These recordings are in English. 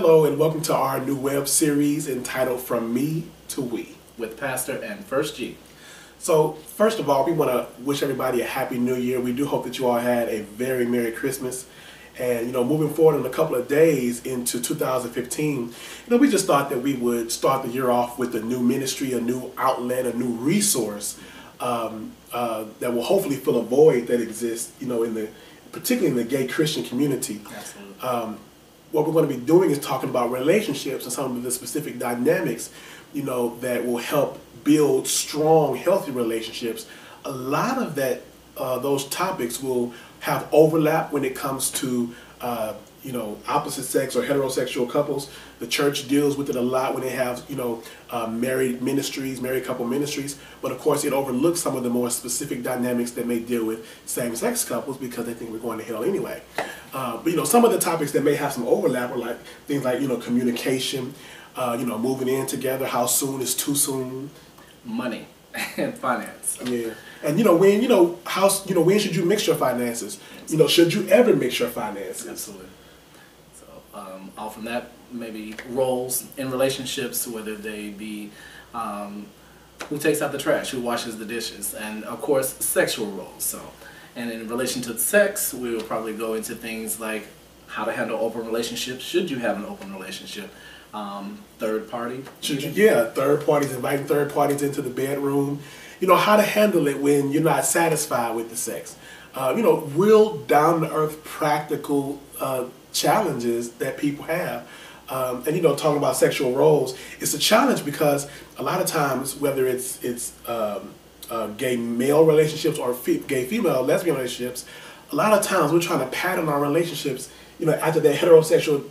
Hello and welcome to our new web series entitled From Me to We with Pastor and First G. So first of all, we want to wish everybody a happy new year. We do hope that you all had a very Merry Christmas. And moving forward in a couple of days into 2015, we just thought that we would start the year off with a new ministry, a new outlet, a new resource that will hopefully fill a void that exists, particularly in the gay Christian community. Absolutely. What we're going to be doing is talking about relationships and some of the specific dynamics, that will help build strong, healthy relationships. A lot of that, those topics will have overlap when it comes to, opposite sex or heterosexual couples. The church deals with it a lot when they have, married ministries, married couple ministries. But of course, it overlooks some of the more specific dynamics that may deal with same-sex couples because they think we're going to hell anyway. But some of the topics that may have some overlap are like things like, communication, moving in together, how soon is too soon, money and finance. Yeah. And when should you mix your finances? Should you ever mix your finances? Absolutely. So all from that, maybe roles in relationships, whether they be who takes out the trash, who washes the dishes, and of course sexual roles. So, and in relation to sex, we will probably go into things like how to handle open relationships. Should you have an open relationship? Third party. Third parties, inviting third parties into the bedroom. How to handle it when you're not satisfied with the sex. Real down-to-earth practical challenges that people have. And talking about sexual roles, it's a challenge because a lot of times, whether it's gay male relationships or gay female lesbian relationships, a lot of times we're trying to pattern our relationships after that heterosexual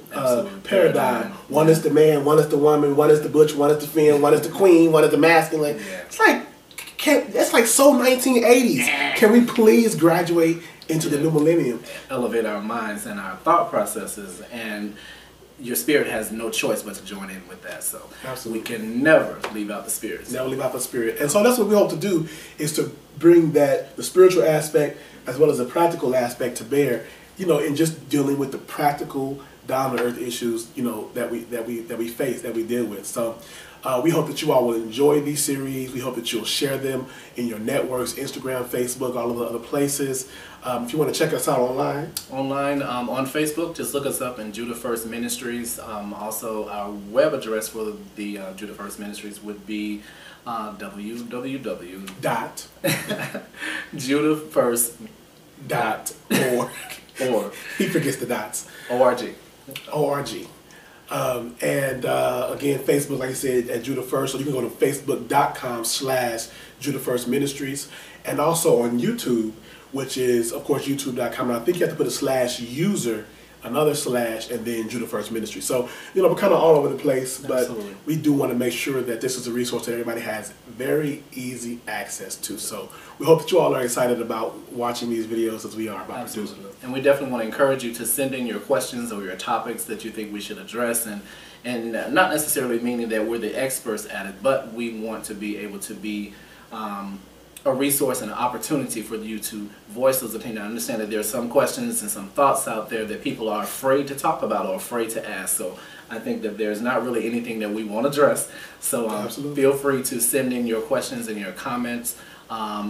paradigm. One is the man, one is the woman, one is the butch, one is the femme, one is the queen, one is the masculine. Yeah. It's like so 1980s. Can we please graduate into the new millennium? Elevate our minds and our thought processes, and your spirit has no choice but to join in with that. So absolutely, we can never leave out the spirit. Never leave out the spirit. And so that's what we hope to do, is to bring the spiritual aspect as well as the practical aspect to bear, in just dealing with the practical, down-to-earth issues, that we face, that we deal with. So we hope that you all will enjoy these series. We hope that you'll share them in your networks, Instagram, Facebook, all of the other places. If you want to check us out online. On Facebook, just look us up in Judah First Ministries. Also, our web address for the Judah First Ministries would be www.judahfirst.org. He forgets the dots. O-R-G. Again, Facebook, like I said, at Judah First. So you can go to facebook.com/Judah First Ministries. And also on YouTube, which is, of course, youtube.com. And I think you have to put a /user, another / and then Judah First Ministry. So, we're kind of all over the place, but absolutely, we do want to make sure that this is a resource that everybody has very easy access to. So we hope that you all are excited about watching these videos as we are about producing them. And we definitely want to encourage you to send in your questions or your topics that you think we should address, and not necessarily meaning that we're the experts at it, but we want to be able to be a resource and an opportunity for you to voice those opinions. I understand that there are some questions and some thoughts out there that people are afraid to talk about or afraid to ask. So I think that there's not really anything that we won't address. So feel free to send in your questions and your comments.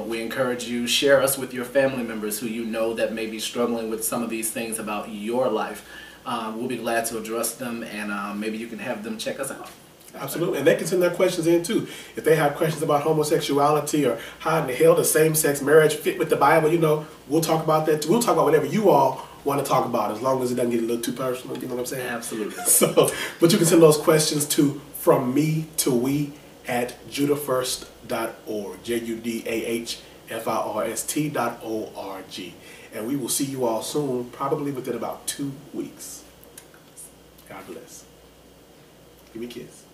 We encourage you, share us with your family members who that may be struggling with some of these things about your life. We'll be glad to address them, and maybe you can have them check us out. Absolutely, and they can send their questions in too. If they have questions about homosexuality or how in the hell does same-sex marriage fit with the Bible, we'll talk about that too. We'll talk about whatever you all want to talk about, as long as it doesn't get a little too personal. You know what I'm saying? Absolutely. But you can send those questions to From Me to We at judahfirst.org, JUDAHFIRST.org, and we will see you all soon, probably within about 2 weeks. God bless. Give me a kiss.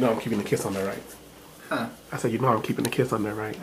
I'm keeping the kiss on there, right? Huh? I said, I'm keeping the kiss on there, right?